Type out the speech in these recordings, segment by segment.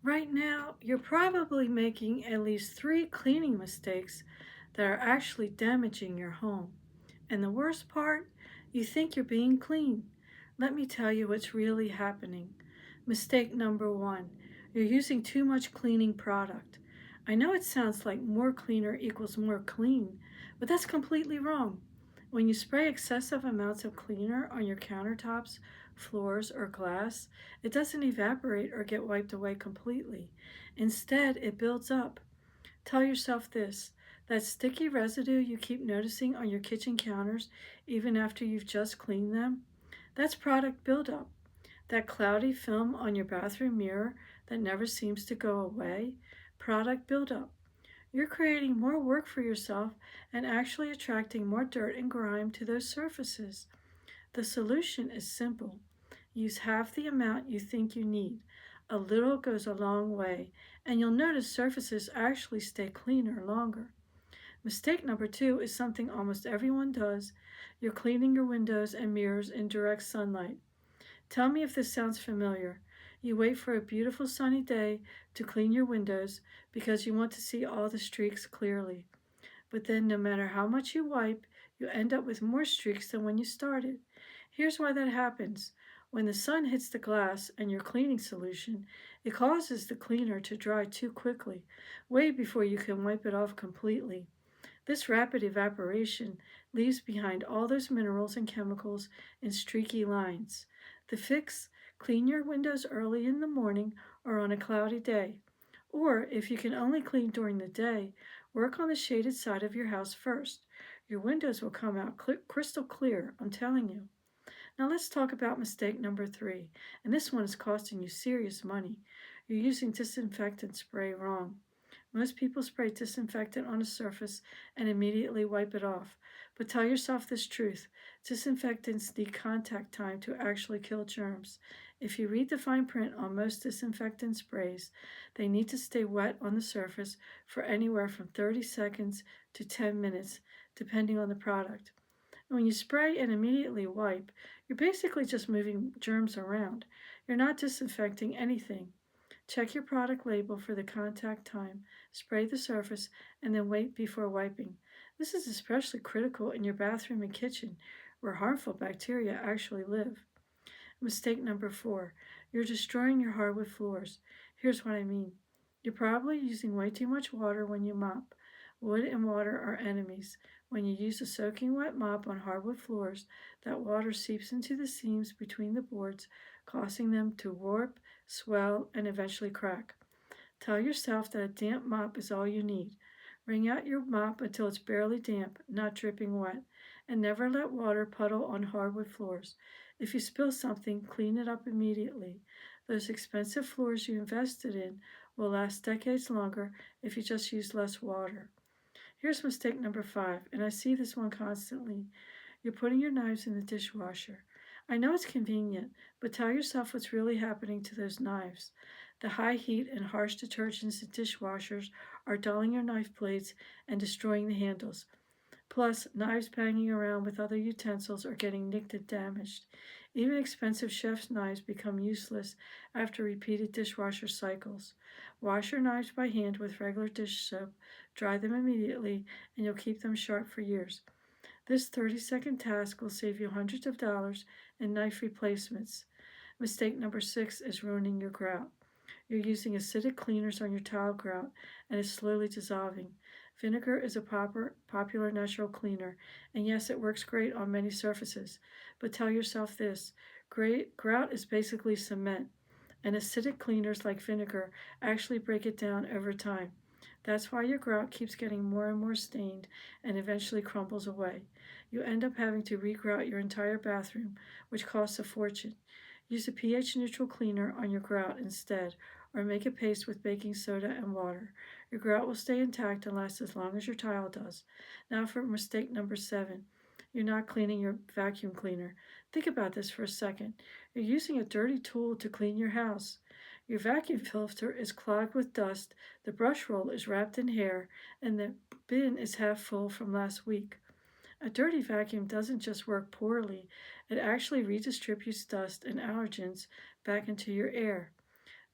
Right now, you're probably making at least three cleaning mistakes that are actually damaging your home. And the worst part, you think you're being clean. Let me tell you what's really happening. Mistake number one, you're using too much cleaning product. I know it sounds like more cleaner equals more clean, but that's completely wrong. When you spray excessive amounts of cleaner on your countertops, floors, or glass, it doesn't evaporate or get wiped away completely. Instead, it builds up. Tell yourself this: that sticky residue you keep noticing on your kitchen counters even after you've just cleaned them, that's product buildup. That cloudy film on your bathroom mirror that never seems to go away, product buildup. You're creating more work for yourself and actually attracting more dirt and grime to those surfaces. The solution is simple. Use half the amount you think you need. A little goes a long way, and you'll notice surfaces actually stay cleaner longer. Mistake number two is something almost everyone does. You're cleaning your windows and mirrors in direct sunlight. Tell me if this sounds familiar. You wait for a beautiful sunny day to clean your windows because you want to see all the streaks clearly. But then, no matter how much you wipe, you end up with more streaks than when you started. Here's why that happens. When the sun hits the glass and your cleaning solution, it causes the cleaner to dry too quickly, way before you can wipe it off completely. This rapid evaporation leaves behind all those minerals and chemicals in streaky lines. The fix: clean your windows early in the morning or on a cloudy day. Or, if you can only clean during the day, work on the shaded side of your house first. Your windows will come out crystal clear, I'm telling you. Now let's talk about mistake number three, and this one is costing you serious money. You're using disinfectant spray wrong. Most people spray disinfectant on a surface and immediately wipe it off. But tell yourself this truth: disinfectants need contact time to actually kill germs. If you read the fine print on most disinfectant sprays, they need to stay wet on the surface for anywhere from 30 seconds to 10 minutes, depending on the product. When you spray and immediately wipe, you're basically just moving germs around. You're not disinfecting anything. Check your product label for the contact time, spray the surface, and then wait before wiping. This is especially critical in your bathroom and kitchen, where harmful bacteria actually live. Mistake number four: you're destroying your hardwood floors. Here's what I mean. You're probably using way too much water when you mop. Wood and water are enemies. When you use a soaking wet mop on hardwood floors, that water seeps into the seams between the boards, causing them to warp, swell, and eventually crack. Tell yourself that a damp mop is all you need. Wring out your mop until it's barely damp, not dripping wet, and never let water puddle on hardwood floors. If you spill something, clean it up immediately. Those expensive floors you invested in will last decades longer if you just use less water. Here's mistake number five, and I see this one constantly. You're putting your knives in the dishwasher. I know it's convenient, but tell yourself what's really happening to those knives. The high heat and harsh detergents in dishwashers are dulling your knife blades and destroying the handles. Plus, knives banging around with other utensils are getting nicked and damaged. Even expensive chef's knives become useless after repeated dishwasher cycles. Wash your knives by hand with regular dish soap, dry them immediately, and you'll keep them sharp for years. This 30-second task will save you hundreds of dollars in knife replacements. Mistake number six is ruining your grout. You're using acidic cleaners on your tile grout and it's slowly dissolving. Vinegar is a popular natural cleaner, and yes, it works great on many surfaces. But tell yourself this: grout is basically cement, and acidic cleaners like vinegar actually break it down over time. That's why your grout keeps getting more and more stained and eventually crumbles away. You end up having to regrout your entire bathroom, which costs a fortune. Use a pH neutral cleaner on your grout instead, or make a paste with baking soda and water. Your grout will stay intact and last as long as your tile does. Now for mistake number seven. You're not cleaning your vacuum cleaner. Think about this for a second. You're using a dirty tool to clean your house. Your vacuum filter is clogged with dust, the brush roll is wrapped in hair, and the bin is half full from last week. A dirty vacuum doesn't just work poorly, it actually redistributes dust and allergens back into your air.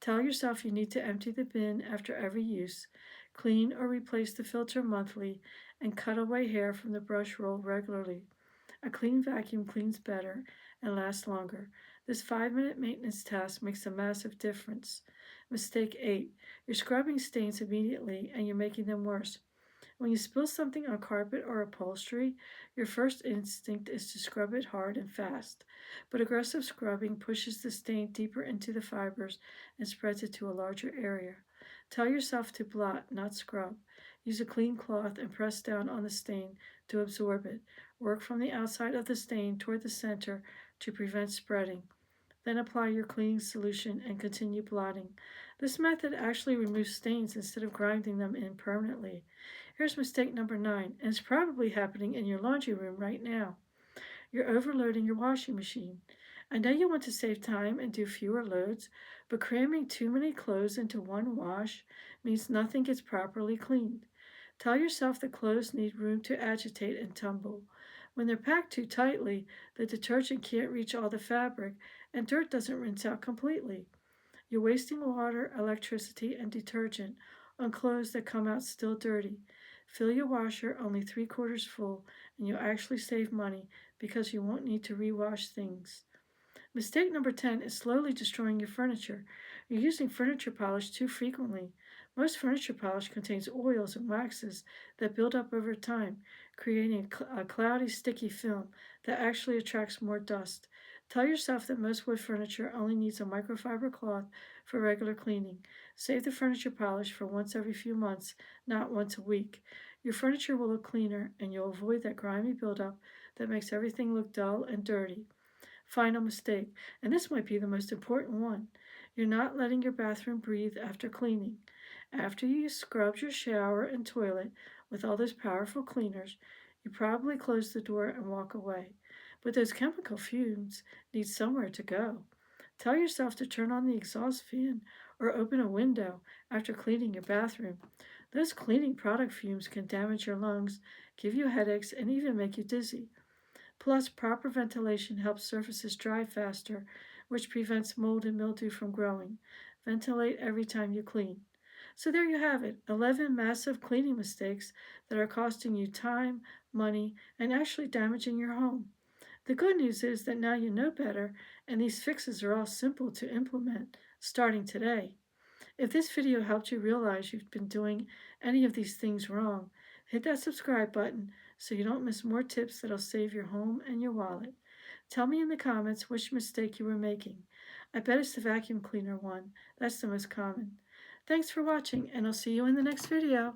Tell yourself you need to empty the bin after every use, clean or replace the filter monthly, and cut away hair from the brush roll regularly. A clean vacuum cleans better and lasts longer. This 5-minute maintenance task makes a massive difference. Mistake 8. You're scrubbing stains immediately and you're making them worse. When you spill something on carpet or upholstery, your first instinct is to scrub it hard and fast. But aggressive scrubbing pushes the stain deeper into the fibers and spreads it to a larger area. Tell yourself to blot, not scrub. Use a clean cloth and press down on the stain to absorb it. Work from the outside of the stain toward the center to prevent spreading. Then apply your cleaning solution and continue blotting. This method actually removes stains instead of grinding them in permanently. Here's mistake number 9, and it's probably happening in your laundry room right now. You're overloading your washing machine. I know you want to save time and do fewer loads, but cramming too many clothes into one wash means nothing gets properly cleaned. Tell yourself that clothes need room to agitate and tumble. When they're packed too tightly, the detergent can't reach all the fabric and dirt doesn't rinse out completely. You're wasting water, electricity, and detergent on clothes that come out still dirty. Fill your washer only 3/4 full, and you'll actually save money because you won't need to rewash things. Mistake number 10 is slowly destroying your furniture. You're using furniture polish too frequently. Most furniture polish contains oils and waxes that build up over time, creating a cloudy, sticky film that actually attracts more dust. Tell yourself that most wood furniture only needs a microfiber cloth for regular cleaning. Save the furniture polish for once every few months, not once a week. Your furniture will look cleaner, and you'll avoid that grimy buildup that makes everything look dull and dirty. Final mistake, and this might be the most important one. You're not letting your bathroom breathe after cleaning. After you scrubbed your shower and toilet with all those powerful cleaners, you probably close the door and walk away. But those chemical fumes need somewhere to go. Tell yourself to turn on the exhaust fan or open a window after cleaning your bathroom. Those cleaning product fumes can damage your lungs, give you headaches, and even make you dizzy. Plus, proper ventilation helps surfaces dry faster, which prevents mold and mildew from growing. Ventilate every time you clean. So there you have it, 11 massive cleaning mistakes that are costing you time, money, and actually damaging your home. The good news is that now you know better, and these fixes are all simple to implement starting today. If this video helped you realize you've been doing any of these things wrong, hit that subscribe button so you don't miss more tips that'll save your home and your wallet. Tell me in the comments which mistake you were making. I bet it's the vacuum cleaner one. That's the most common. Thanks for watching, and I'll see you in the next video.